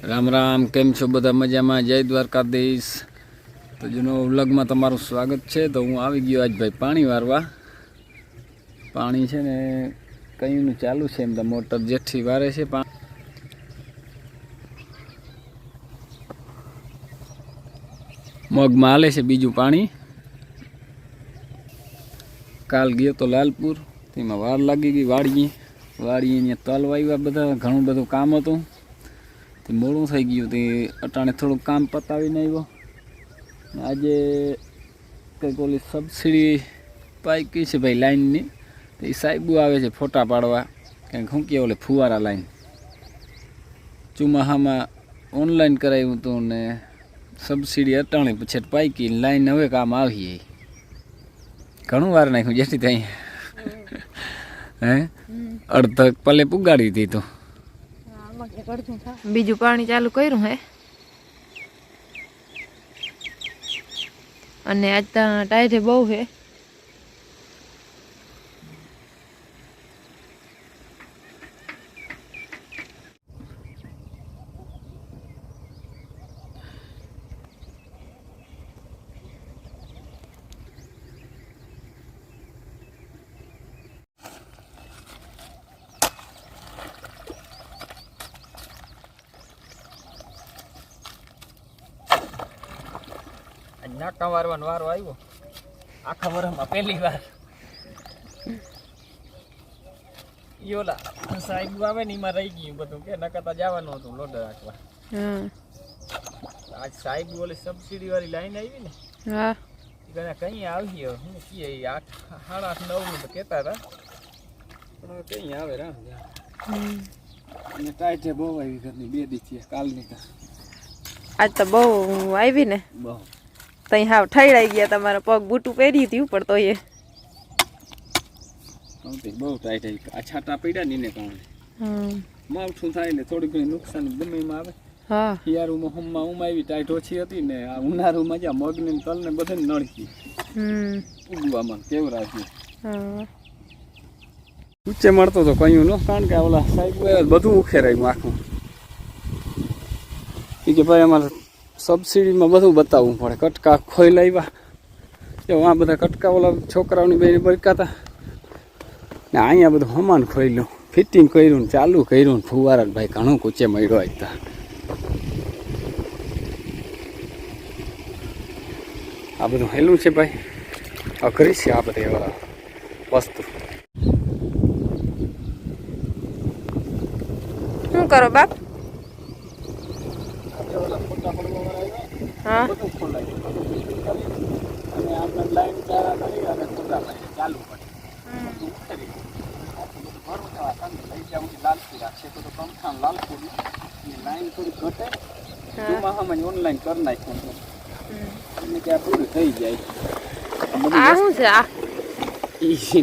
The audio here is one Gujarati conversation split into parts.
राम राम केम छो बधा मजा में जय द्वारकाधीश। तो जूनो व्लॉगમાં તમારું સ્વાગત છે। तो હું આવી ગયો આજ ભાઈ પાણી વારવા। પાણી છે ને કઈનું ચાલુ છે એમ તો મોટર જેઠી વારે છે। મગમાં હાલે છે બીજું પાણી। કાલ ગયો તો લાલપુર, તેમાં વાર લાગી ગઈ વાડીએ અહીંયા તલ વાવ્યા બધા, ઘણું બધું કામ હતું। તે મોડું થઈ ગયું, તે અટાણે થોડું કામ પતાવીને આવ્યો। આજે કંઈક ઓલી સબસિડી પાકી છે ભાઈ લાઈનની, તો એ સાહેબો આવે છે ફોટા પાડવા, કંઈક શું કહે ઓલે ફુવારા લાઈન ચોમાસામાં ઓનલાઈન કરાવ્યું હતું ને સબસિડી અટાણે પછી પાકી લાઈન હવે કામ આવી। ઘણું વાર નાખ્યું જેથી ત્યાં હે અડધક પલે પુગાડી હતી। તો બીજું પાણી ચાલુ કર્યું હે, અને આજ તો ટાઈટે બહુ હે। નાકા વારવાનો વારો આવ્યો આખા વર્ષમાં પહેલી વાર। યોલા સાહેબ આવે ને એમાં રહી ગયું બધું, કે નકરતા જવાનું હતું લોડર રાખવા। આજ સાહેબ ઓલી સબસિડી વાળી લાઈન આવી ને, હા કઈ આવી શું કીએ 8, 8:30, 9 નું તો કહેતા હતા, પણ કઈ આવે રામ અને ટાઈટે બહુ આવી ઘરની 2 દી કાલની તો આજ તો બહુ આવી ને, બહુ તઈ હાવ ઠઈડાઈ ગયા। તમારા પગ બૂટું પહેર્યું હતું પણ તો એ બહુ ટાઈટ આવી। આ છાટા પડ્યા ને એને કારણે માવઠું થાય ને થોડી ઘણી નુકસાન ગમે એમાં આવે। હા હિયારુમાં હમમાં ઉમાવી ટાઈટ ઓછી હતી ને, આ ઉનાળુમાં જ્યાં મગને તલ ને બધે નળકી ઉગવામાં કેવું રાખ્યું। ઊંચે મળતો તો કયું ન, કારણ કે ઓલા સાહેબ બધું ઉખેરાયું આખું। કે ભાઈ અમારે સબસિડીમાં બધું બતાવવું પડે। કટકા ખોઈ લાવ્યા, જો આ બધા કટકા ઓલા છોકરાઓની બે બરકાતા ને, અહીંયા બધું હમાન ખોઈલું, ફિટિંગ કર્યું ને ચાલુ કર્યું ને ફુવારા ભાઈ ઘણું કૂચે મળ્યો હતા। આ બધું હેલું છે ભાઈ, અઘરી છે આ બધી વસ્તુ। શું કરો બાપ? હા ઓનલાઈન કરી નાખ્યું ત્યાં પૂરું થઈ જાય। આ શું છે? આ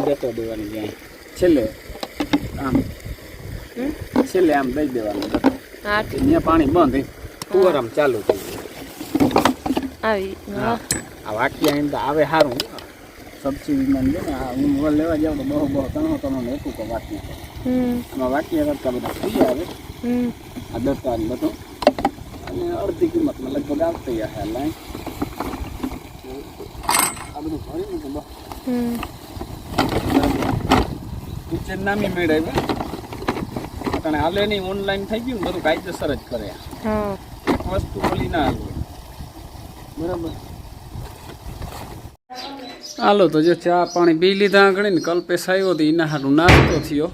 ગટો દેવાની જાય છેલ્લે, આમ છેલ્લે આમ દઈ દેવાનું ગટો, ત્યાં પાણી બંધ કુંવર આમ ચાલુ થઈ આવી। જાય। આ વાક્યા એમ તો આવે સારું સબસિડીમાં છે ને, હું લેવા જાઉં તો બહુ 300 ને એકું તો વાક્યા આમાં વાક્યા કરતા બધા થઈ આવે। આ દરકાર બધું અને અડધી કિંમતમાં લગભગ આવતી હશે લાઈન। આ બધું ભરી મૂકું બસ કિચન નામી મેળવ્યા કારણ હાલે નહીં, ઓનલાઈન થઈ ગયું બધું કાયદેસર જ કરે। એક વસ્તુ બોલી ના હાલવે બરાબર। હાલો તો જો ચા પાણી પી લીધા આગળ ને, કલ્પેશ આવ્યો તો એના હારું નાસ્તો થયો।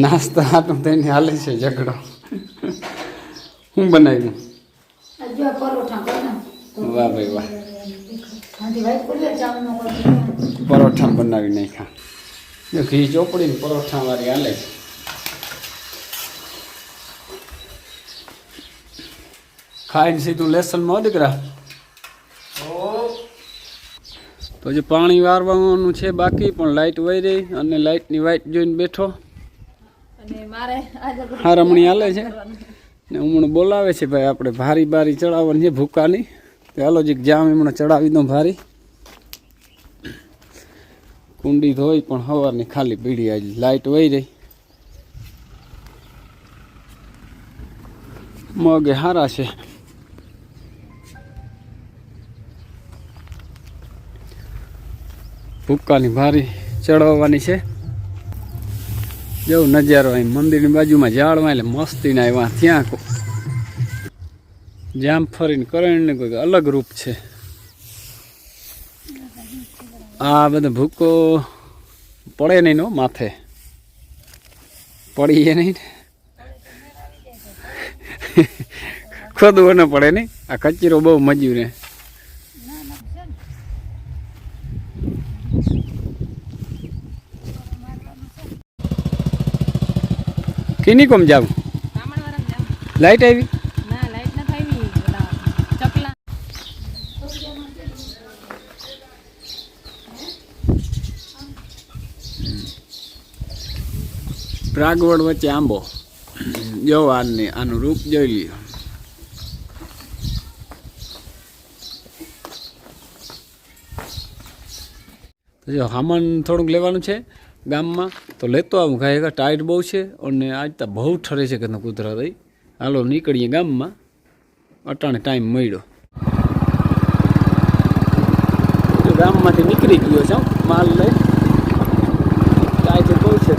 નાસ્તા હાટું થઈને હાલે છે ઝઘડો। શું બનાવ્યું? વાહ ભાઈ વાહ, પરોઠા બનાવી નાખ્યા। ઘી ચોપડીને પરોઠા વાળી હાલે છે। ખાઈને સીધું લેસનમાં દીકરા। તો જે પાણી વારવાનું છે બાકી, પણ લાઇટ વહી રહી અને લાઇટની વાઇટ જોઈને બેઠો। હારમણી હાલે છે ને હમણાં બોલાવે છે ભાઈ, આપણે ભારી બારી ચડાવવાની છે ભૂકાની। તો હાલો જીક જામ હમણાં ચડાવી દઉં ભારી। કુંડી ધોઈ પણ સવારની ખાલી પીડી, આજે લાઇટ વહી રહી મગ એ સારા છે. ભૂક્કાની ભારી ચડાવવાની છે. જેવું નજારો અહીં મંદિરની બાજુમાં ઝાડમાં એટલે મસ્તીના એવા ત્યાં જામફળીને કરણને કોઈક અલગ રૂપ છે. આ બધો ભૂક્કો પડે નહીં નો માથે પડીએ નહીં ખોદવો ન પડે નહીં. આ કચરો બહુ મજ્યું ને કિની કોમ જાવ લાઈટ આવી પ્રાગવડ વચ્ચે આંબો જો આનું રૂપ જોઈ લ્યો. તો જો સામાન થોડુંક લેવાનું છે ગામમાં તો લેતો આવું ખાય ટાઈટ બહુ છે અને આજ તો બહુ ઠરે છે કે કૂતરા રહી. હાલો નીકળીએ ગામમાં. અટાણે ટાઈમ મળ્યો ગામમાંથી નીકળી ગયો છે માલ લઈ. ટાઈટ બહુ છે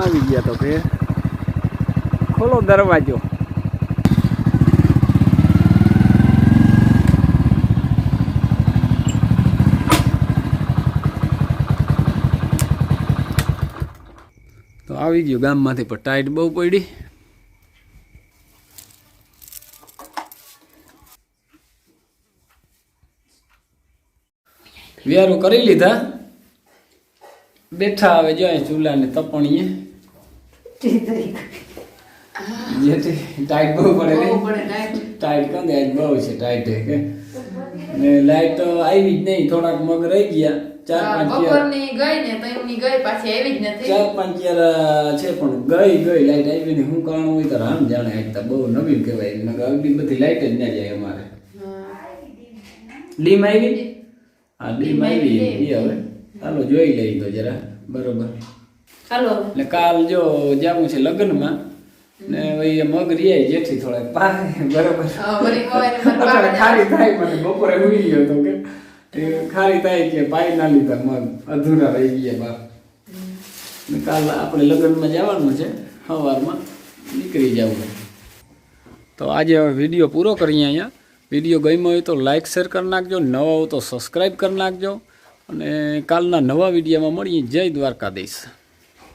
આવી ગયા. તો ઘેર ખોલો દરવાજો. તો આવી ગયો ગામમાંથી પણ ટાઈટ બહુ પડી. વ્યારું કરી લીધા. બેઠા આવે જો ચૂલા ને તપણીએ ટાઈટ બહુ પડે ટાઈટ કાં આજ બહુ છે ટાઈટ કે ને લાઈટ તો આવી જ નહીં. થોડાક મગ રહી ગયા. 4-5 છે પણ ગઈ લાઈટ આવી ને શું કારણ હોય તો રામ જાણે. આજ તો બહુ નવીન કહેવાય. આગલી બધી લાઈટ જ ના જાય અમારે. ડીમ આવી. હા ડીમ આવી હવે ચાલો જોઈ લઈ તો જરા બરોબર. એટલે કાલ જો જાવું છે લગ્નમાં ને ભાઈ મગ રહ્યા જેથી થોડા પાય બરોબર. ખાલી થાય મને બપોરે ઉડી ગયો તો કે ખાલી થાય કે પાય ના લીધા મગ અધૂરા રહી ગયા બાપ. કાલ આપણે લગ્નમાં જવાનું છે સવારમાં નીકળી જવું. તો આજે હવે વિડીયો પૂરો કરીએ અહીંયા. વિડીયો ગમ્યો હોય તો લાઈક શેર કરી નાખજો. નવા હો તો સબસ્ક્રાઈબ કરી નાખજો. અને કાલના નવા વિડીયોમાં મળીએ. જય દ્વારકાધીશ.